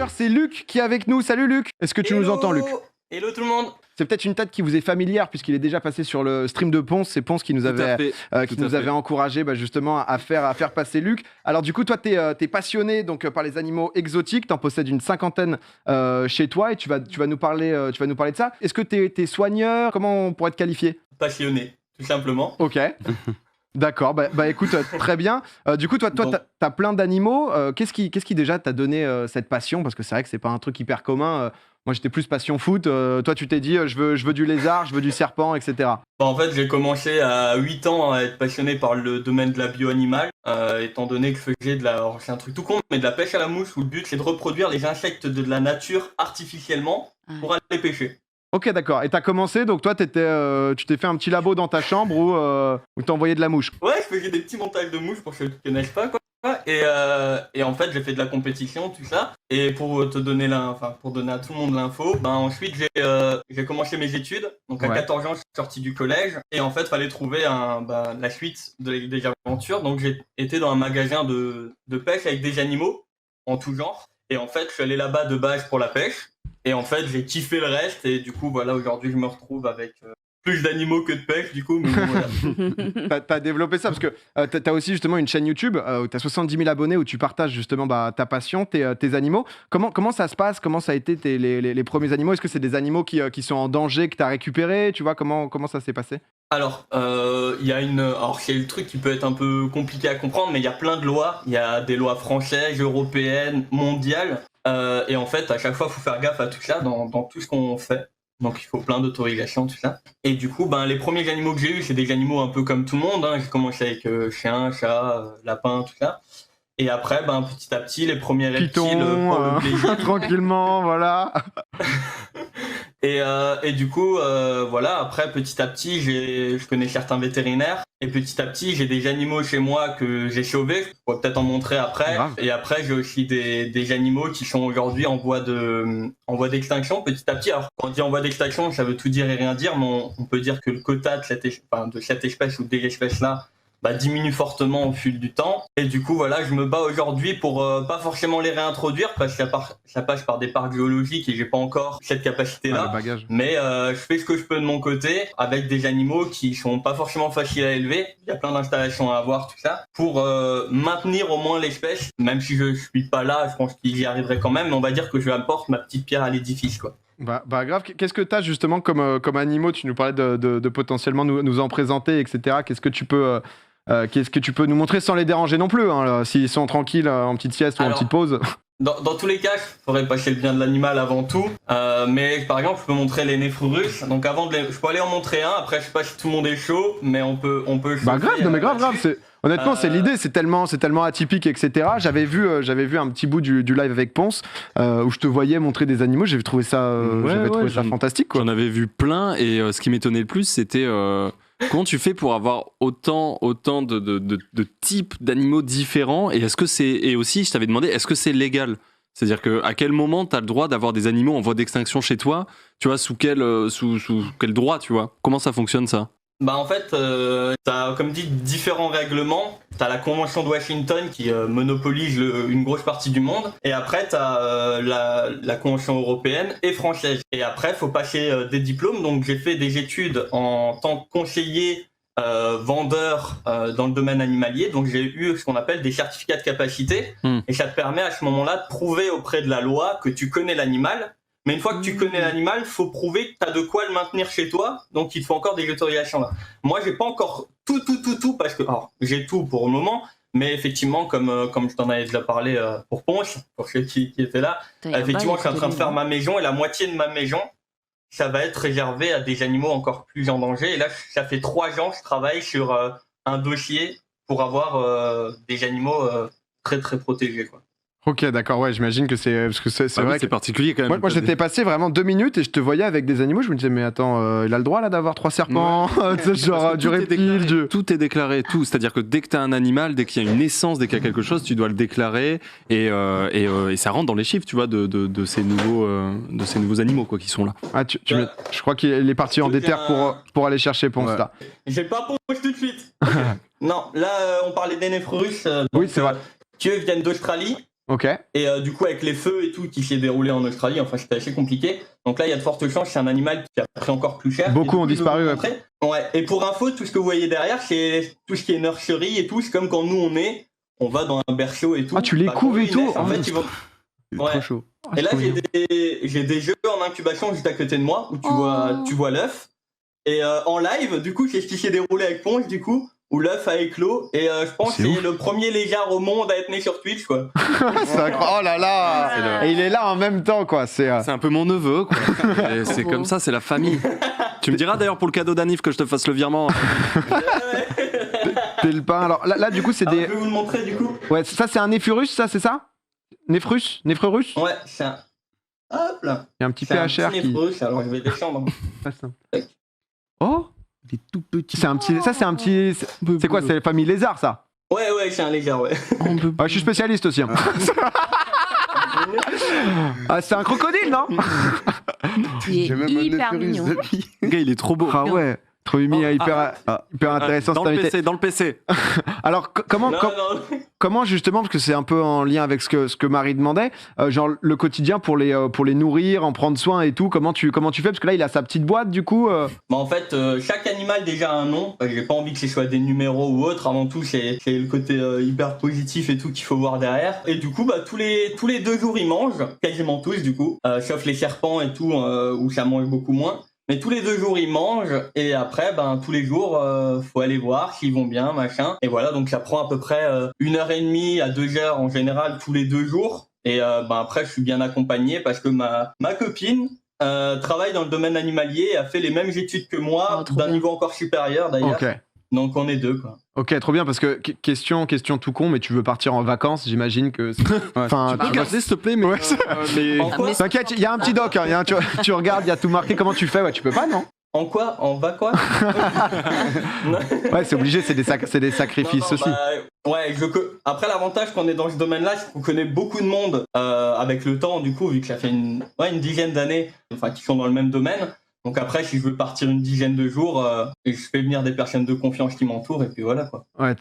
d'ailleurs, c'est Luc qui est avec nous. Salut Luc. Est-ce que tu nous entends, Luc? Hello tout le monde. C'est peut-être une tête qui vous est familière puisqu'il est déjà passé sur le stream de Ponce. C'est Ponce qui nous avait encouragé justement à faire passer Luc. Alors du coup, toi, t'es passionné par les animaux exotiques. T'en possèdes une 50aine chez toi et tu vas nous parler de ça. Est-ce que t'es soigneur? Comment on pourrait te qualifier? Passionné, tout simplement. Ok. D'accord, écoute, très bien. Du coup, toi, t'as plein d'animaux. Qu'est-ce qui déjà t'a donné cette passion? Parce que c'est vrai que c'est pas un truc hyper commun. Moi, j'étais plus passion foot. Toi, tu t'es dit, je veux du lézard, je veux du serpent, etc. En fait, j'ai commencé à 8 ans à être passionné par le domaine de la bio-animale, étant donné que je faisais alors, c'est un truc tout con, mais de la pêche à la mouche où le but c'est de reproduire les insectes de la nature artificiellement pour aller pêcher. Ok, d'accord. Et t'as commencé, donc toi, tu t'es fait un petit labo dans ta chambre où t'envoyais de la mouche. Ouais, je faisais des petits montages de mouches pour ceux qui connaissent pas, quoi. Et en fait, j'ai fait de la compétition, tout ça. Et pour donner à tout le monde l'info, ensuite j'ai commencé mes études. Donc à 14 ans, je suis sorti du collège. Et en fait, fallait trouver la suite des aventures. Donc j'ai été dans un magasin de pêche avec des animaux en tout genre. Et en fait, je suis allé là-bas de base pour la pêche. Et en fait, j'ai kiffé le reste. Et du coup, voilà, aujourd'hui, je me retrouve avec plus d'animaux que de pêche, du coup. Mais bon, voilà. T'as développé ça parce que t'as aussi justement une chaîne YouTube où t'as 70 000 abonnés où tu partages justement ta passion, tes animaux. Comment ça se passe? Comment ça a été les premiers animaux? Est-ce que c'est des animaux qui sont en danger, que t'as récupérés? Tu vois, comment ça s'est passé? Alors, alors c'est le truc qui peut être un peu compliqué à comprendre, mais il y a plein de lois. Il y a des lois françaises, européennes, mondiales. Et en fait, à chaque fois, il faut faire gaffe à tout ça dans tout ce qu'on fait. Donc, il faut plein d'autorisations, tout ça. Et du coup, les premiers animaux que j'ai eus, c'est des animaux un peu comme tout le monde. Hein. J'ai commencé avec chien, chat, lapin, tout ça. Et après, petit à petit, les premiers reptiles pour le plaisir. Tranquillement, voilà. Et du coup, voilà, après, petit à petit, je connais certains vétérinaires. Et petit à petit, j'ai des animaux chez moi que j'ai sauvés. Je pourrais peut-être en montrer après. Grave. Et après, j'ai aussi des animaux qui sont aujourd'hui en voie d'extinction petit à petit. Alors, quand on dit en voie d'extinction, ça veut tout dire et rien dire, mais on peut dire que le quota de cette espèce ou des espèces-là diminue fortement au fil du temps. Et du coup, voilà, je me bats aujourd'hui pour pas forcément les réintroduire parce que ça passe par des parcs zoologiques et j'ai pas encore cette capacité-là. Mais je fais ce que je peux de mon côté avec des animaux qui sont pas forcément faciles à élever. Il y a plein d'installations à avoir, tout ça, pour maintenir au moins l'espèce. Même si je suis pas là, je pense qu'il y arriverait quand même, mais on va dire que je apporte ma petite pierre à l'édifice, quoi. Grave. Qu'est-ce que tu as justement comme animaux? Tu nous parlais de potentiellement nous en présenter, etc. Qu'est-ce que tu peux nous montrer sans les déranger non plus, hein, s'ils sont tranquilles en petite sieste ou en petite pause? Dans tous les cas, il faudrait passer le bien de l'animal avant tout. Mais par exemple, je peux montrer les Nephrurus. Donc je peux aller en montrer un. Après, je sais pas si tout le monde est chaud, mais on peut. Grave. Honnêtement, c'est l'idée. C'est tellement atypique, etc. J'avais vu un petit bout du live avec Ponce où je te voyais montrer des animaux. J'avais trouvé ça, ça fantastique, quoi. J'en avais vu plein et ce qui m'étonnait le plus, c'était comment tu fais pour avoir autant de types d'animaux différents, et aussi je t'avais demandé, est-ce que c'est légal? C'est-à-dire à quel moment tu as le droit d'avoir des animaux en voie d'extinction chez toi? Tu vois, sous quel droit, tu vois? Comment ça fonctionne, ça? En fait, t'as, comme dit, différents règlements. T'as la Convention de Washington qui monopolise une grosse partie du monde. Et après, t'as la Convention européenne et française. Et après, faut passer des diplômes. Donc, j'ai fait des études en tant que conseiller vendeur dans le domaine animalier. Donc, j'ai eu ce qu'on appelle des certificats de capacité. Et ça te permet à ce moment-là de prouver auprès de la loi que tu connais l'animal. Mais une fois que tu connais l'animal, faut prouver que tu as de quoi le maintenir chez toi, donc il te faut encore des autorisations là. Moi, j'ai pas encore tout, parce que j'ai tout pour le moment, mais effectivement, comme je t'en avais déjà parlé pour Ponce, pour ceux qui étaient là, effectivement, je suis en train de faire ma maison et la moitié de ma maison, ça va être réservé à des animaux encore plus en danger. Et là, ça fait 3 ans que je travaille sur un dossier pour avoir des animaux très très protégés, quoi. Ok, d'accord, ouais, j'imagine que c'est vrai c'est particulier quand même. Moi j'étais passé vraiment 2 minutes et je te voyais avec des animaux, je me disais mais attends, il a le droit là d'avoir 3 serpents, genre du reptile, tout est déclaré, tout. C'est-à-dire que dès que t'as un animal, dès qu'il y a une naissance, dès qu'il y a quelque chose, tu dois le déclarer et ça rentre dans les chiffres, tu vois, de ces nouveaux animaux quoi qui sont là. Je crois qu'il est parti en déterre pour aller chercher Ponce là. J'ai pas Ponce tout de suite. Non, là on parlait des Nephrurus. Oui, c'est vrai. Eux viennent d'Australie. Ok. Et du coup, avec les feux et tout qui s'est déroulé en Australie, enfin, c'était assez compliqué. Donc là, il y a de fortes chances, c'est un animal qui a pris encore plus cher. Beaucoup ont disparu. Ouais. Et pour info, tout ce que vous voyez derrière, c'est tout ce qui est nurserie et tout. C'est comme quand nous, on va dans un berceau et tout. Ah, tu les couves et tout. En fait, ils vont... Trop chaud. Et là, j'ai des jeux en incubation juste à côté de moi où tu vois l'œuf. Et en live, du coup, c'est ce qui s'est déroulé avec Ponge, du coup, où l'œuf a éclos. Et je pense que c'est le premier lézard au monde à être né sur Twitch, quoi. C'est incroyable. Oh là là. Et il est là en même temps, quoi. C'est un peu mon neveu, quoi. C'est comme ça, c'est la famille. Tu me diras d'ailleurs pour le cadeau d'Anif que je te fasse le virement. T'es le pain. Alors là, du coup, c'est des. Je vais vous le montrer, du coup. Ouais, ça, c'est un Néphurus, ça, c'est ça? Néfrus? Ouais, c'est un. Hop là. Il y a un petit PHR qui. Néphurus, alors je vais descendre. Oh, il est tout petit. C'est un petit. Ça, c'est un petit. C'est quoi? C'est la famille lézard, ça? Ouais, c'est un lézard, ouais. Je suis spécialiste aussi. Hein. Ah, c'est un crocodile, non? Il est hyper mignon. Le gars, il est trop beau. Ah ouais. Trop humide, hyper intéressant. Dans le PC. Alors comment justement, parce que c'est un peu en lien avec ce que Marie demandait, genre le quotidien pour les nourrir, en prendre soin et tout, comment tu fais, parce que là il a sa petite boîte du coup. En fait, chaque animal déjà a un nom. J'ai pas envie que ce soit des numéros ou autre. Avant tout, c'est le côté hyper positif et tout qu'il faut voir derrière. Et du coup, tous les 2 jours ils mangent, quasiment tous du coup, sauf les serpents et tout où ça mange beaucoup moins. Mais tous les 2 jours, ils mangent, et après, tous les jours, faut aller voir s'ils vont bien, machin. Et voilà, donc ça prend à peu près 1h30 à 2 heures en général tous les 2 jours. Et après, je suis bien accompagné parce que ma copine travaille dans le domaine animalier et a fait les mêmes études que moi, d'un niveau encore supérieur d'ailleurs. Okay. Donc on est 2, quoi. Ok, trop bien, parce que question tout con, mais tu veux partir en vacances, j'imagine que... Enfin, tu peux garder, s'il te plaît, mais... T'inquiète, il y a un petit doc, hein, tu regardes, il y a tout marqué, comment tu fais, ouais, tu peux pas, non? En quoi? En va quoi? Ouais, c'est obligé, c'est des sacrifices aussi. Après, l'avantage qu'on est dans ce domaine-là, c'est qu'on connaît beaucoup de monde avec le temps, du coup, vu que ça fait une dizaine d'années, qui sont dans le même domaine. Donc après, si je veux partir une dizaine de jours, je fais venir des personnes de confiance qui m'entourent, et puis voilà, quoi. Ouais,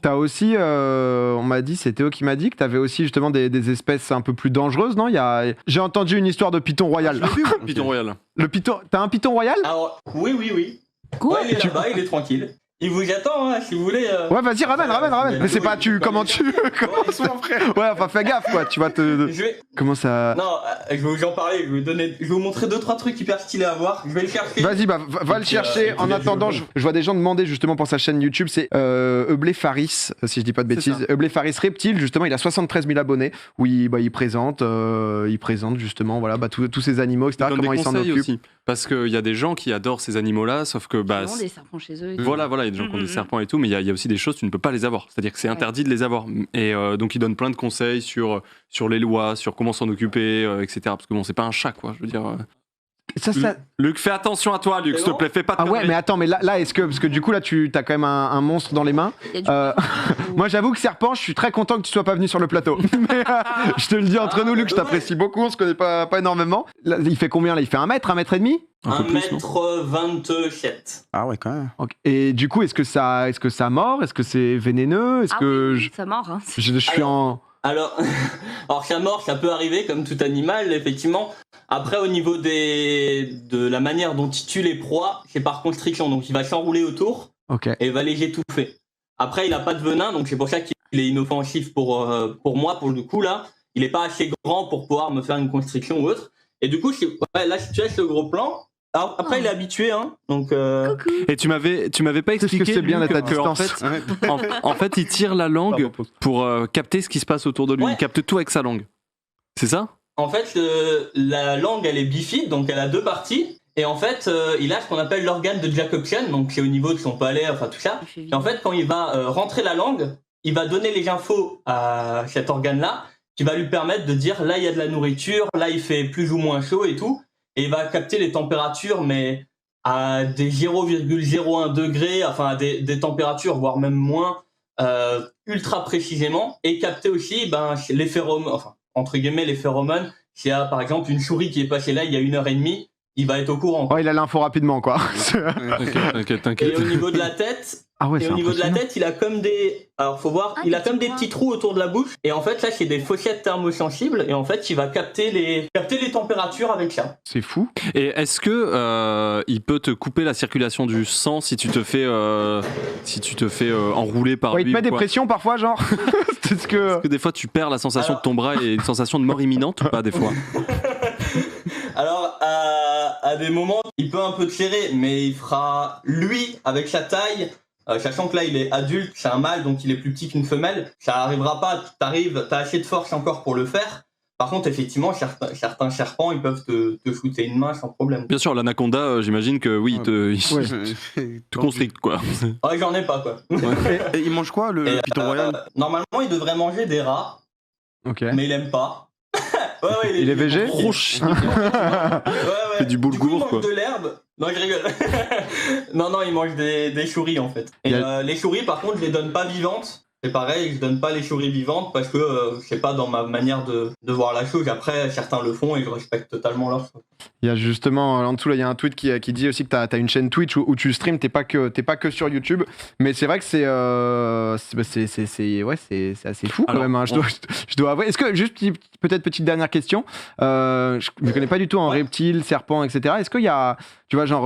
t'as aussi, on m'a dit, c'est Théo qui m'a dit que t'avais aussi justement des espèces un peu plus dangereuses, non? J'ai entendu une histoire de python royal. Python royal. Le python, t'as un python royal? Alors, oui. Quoi? Ouais, il est là-bas, il est tranquille. Il vous attend, hein, si vous voulez. Ouais, vas-y, ramène. Mais c'est pas comment tu commences, mon frère. Ouais, enfin, fais gaffe, quoi. Tu vas te. Comment ça? Non, je vais vous en parler. Je vais vous montrer 2-3 trucs hyper stylés à voir. Je vais le chercher. Vas-y, va le chercher. En attendant, je vois des gens demander justement pour sa chaîne YouTube. C'est Eublé Faris, si je dis pas de bêtises. Eublé Faris Reptile, justement, il a 73 000 abonnés. Où il présente justement, voilà, tous ces animaux, etc. Comment il s'en occupe. Aussi. Parce qu'il y a des gens qui adorent ces animaux-là, sauf que. Ils ont des serpents chez eux. Voilà, il y a des gens qui ont des serpents et tout, mais il y a aussi des choses, tu ne peux pas les avoir. C'est-à-dire que c'est interdit de les avoir. Et donc, il donne plein de conseils sur les lois, sur comment s'en occuper, etc. Parce que bon, c'est pas un chat, quoi. Je veux dire. Luc, fais attention à toi, Luc, s'il te plaît, fais pas de conneries. Ouais, mais attends, mais là est-ce que. Parce que du coup, là, t'as quand même un monstre dans les mains. Moi, j'avoue que Serpent, je suis très content que tu sois pas venu sur le plateau. Mais je te le dis entre nous, Luc, je t'apprécie beaucoup, on se connaît pas énormément. Là, il fait combien, là? Il fait 1 mètre, 1 mètre et demi? 1m27. Ah ouais, quand même. Okay. Et du coup, est-ce que ça mord? Est-ce que c'est vénéneux? Oui, ça mord. Hein. Je suis Alors, ça mord, ça peut arriver comme tout animal, effectivement. Après, au niveau de la manière dont il tue les proies, c'est par constriction. Donc, il va s'enrouler autour et va les étouffer. Après, il a pas de venin, donc c'est pour ça qu'il est inoffensif pour moi, pour le coup, là. Il est pas assez grand pour pouvoir me faire une constriction ou autre. Et du coup, là, si tu as ce gros plan... Alors, après, il est habitué, hein. Donc, Et tu m'avais pas expliqué que c'est bien d'être à distance. En fait, il tire la langue pour capter ce qui se passe autour de lui. Ouais. Il capte tout avec sa langue. C'est ça? En fait, la langue, elle est bifide, donc elle a 2 parties. Et en fait, il a ce qu'on appelle l'organe de Jacobson, donc c'est au niveau de son palais, enfin tout ça. Et en fait, quand il va rentrer la langue, il va donner les infos à cet organe-là, qui va lui permettre de dire là, il y a de la nourriture, là, il fait plus ou moins chaud et tout. Et il va capter les températures, mais à des 0,01 degrés, enfin à des températures, voire même moins, ultra précisément. Et capter aussi les phéromones, enfin, entre guillemets, les phéromones. S'il y a par exemple une souris qui est passée là il y a 1h30, il va être au courant. Ouais, il a l'info rapidement, quoi. T'inquiète. Et au niveau de la tête, il a comme des... Alors, faut voir, il a comme des petits trous autour de la bouche. Et en fait, là, c'est des fourchettes thermosensibles. Et en fait, il va capter les températures avec ça. C'est fou. Et est-ce que il peut te couper la circulation du sang si tu te fais enrouler par lui? Il te met des pressions parfois, genre. Est-ce que des fois, tu perds la sensation de ton bras et une sensation de mort imminente ou pas, des fois? Alors, à des moments, il peut un peu te serrer, mais il fera, lui, avec sa taille, sachant que là, il est adulte, c'est un mâle, donc il est plus petit qu'une femelle, ça arrivera pas, t'as assez de force encore pour le faire. Par contre, effectivement, certains serpents, ils peuvent te shooter une main sans problème. Bien sûr, l'anaconda, j'imagine que oui, il te constricte, quoi. Ouais, j'en ai pas, quoi. Et il mange quoi, le python royal? Normalement, il devrait manger des rats, mais il aime pas. Ouais, il est végé. C'est du boulgour, il mange de l'herbe. Non, je rigole. non, il mange des souris en fait. Et les souris, par contre, je les donne pas vivantes. C'est pareil, je donne pas les souris vivantes parce que c'est pas dans ma manière de voir la chose. Après, certains le font et je respecte totalement leur choix. Il y a justement en dessous là, il y a un tweet qui dit aussi que t'as une chaîne Twitch où tu streams, t'es pas que sur YouTube, mais c'est vrai que c'est assez fou quand même. Hein. Je dois avouer. Est-ce que juste peut-être petite dernière question, je me connais pas du tout en reptiles, serpents, etc. Est-ce qu'il y a genre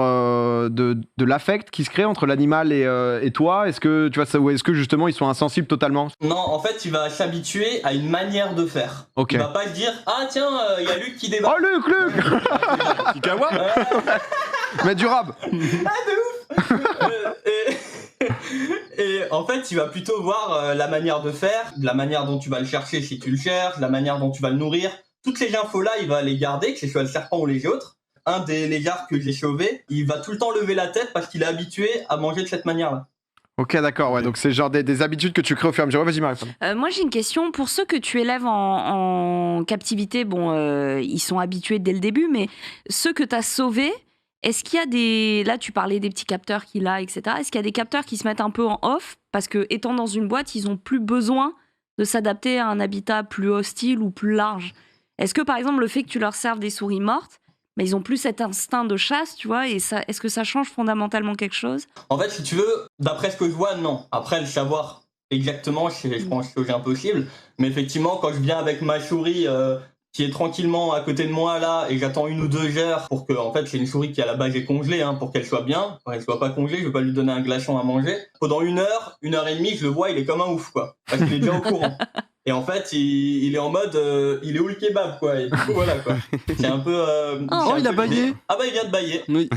de l'affect qui se crée entre l'animal et toi? Est-ce que tu vois ça, ou est-ce que justement ils sont insensibles totalement? Non, en fait, il va s'habituer à une manière de faire. Il va pas se dire tiens, il y a Luc qui débarque. Oh Luc Kikawa. Mais durable. De ouf. Et en fait, il va plutôt voir la manière de faire, la manière dont tu vas le chercher si tu le cherches, la manière dont tu vas le nourrir. Toutes ces infos-là, il va les garder, que ce soit le serpent ou les autres. Un des lézards que j'ai sauvé, il va tout le temps lever la tête parce qu'il est habitué à manger de cette manière-là. Ok, d'accord, ouais, donc c'est genre des habitudes que tu crées au fur et à mesure. Vas-y, Marie. Moi, j'ai une question. Pour ceux que tu élèves en captivité, ils sont habitués dès le début, mais ceux que tu as sauvés, est-ce qu'il y a des... Là, tu parlais des petits capteurs qu'il a, etc. Est-ce qu'il y a des capteurs qui se mettent un peu en off? Parce que, étant dans une boîte, ils n'ont plus besoin de s'adapter à un habitat plus hostile ou plus large. Est-ce que, par exemple, le fait que tu leur serves des souris mortes, mais ils ont plus cet instinct de chasse, tu vois, et ça, est-ce que ça change fondamentalement quelque chose? En fait, si tu veux, d'après ce que je vois, non. Après, le savoir exactement, je pense que c'est impossible. Mais effectivement, quand je viens avec ma souris qui est tranquillement à côté de moi là, et j'attends 1 ou 2 heures pour que, en fait, c'est une souris qui à la base est congelée, pour qu'elle soit bien. Quand elle soit pas congelée, je vais pas lui donner un glaçon à manger. Pendant 1 heure, 1 heure et demie, je le vois, il est comme un ouf, quoi. Parce qu'il est déjà au courant. Et en fait, il est en mode, il est où le kebab, quoi. Et du coup, voilà, quoi. C'est un peu... il a baillé. Ah bah, il vient de bailler. Oui.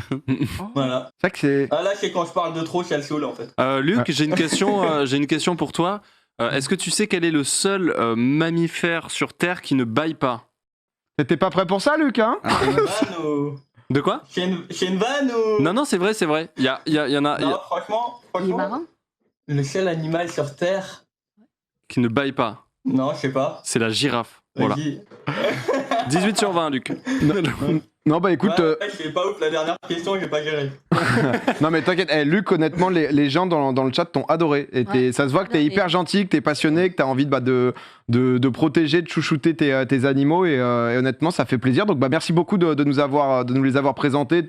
Voilà. C'est vrai que c'est... Ah là, c'est quand je parle de trop, c'est le saoul, en fait. Luc, j'ai une question pour toi. Est-ce que tu sais quel est le seul mammifère sur Terre qui ne bâille pas? T'es pas prêt pour ça, Luc, hein? De quoi? C'est une vanne ou... Non, c'est vrai. Il y en a... Non, franchement, Il est marin? le seul animal sur Terre... Qui ne bâille pas. Non, je sais pas. C'est la girafe. Voilà. 18 sur 20, Luc. Non, bah écoute... Je sais pas ouf, la dernière question, j'ai pas géré. Non, mais t'inquiète, Luc, honnêtement, les gens dans le chat t'ont adoré. Et ça se voit que t'es hyper gentil, que t'es passionné, que t'as envie de protéger, de chouchouter tes animaux. Et honnêtement, ça fait plaisir. Donc, merci beaucoup de nous les avoir présentés.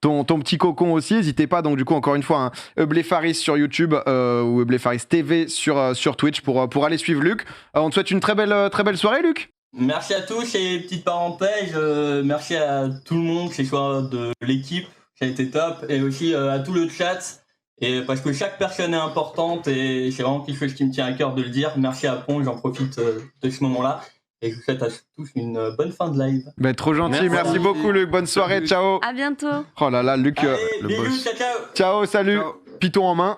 Ton petit cocon aussi. N'hésitez pas, donc, du coup, encore une fois, Eublefaris sur YouTube ou Eublefaris TV sur Twitch pour aller suivre Luc. On te souhaite une très belle soirée, Luc. Merci à tous et petite parenthèse, merci à tout le monde, que ce soit de l'équipe, ça a été top, et aussi à tout le chat, et parce que chaque personne est importante et c'est vraiment quelque chose qui me tient à cœur de le dire. Merci à Pong, j'en profite de ce moment-là, et je vous souhaite à tous une bonne fin de live. Trop gentil, merci beaucoup Luc, bonne soirée, ciao. À bientôt. Oh là là, Luc. Allez, bisous, ciao. Ciao, salut. Ciao. Python en main.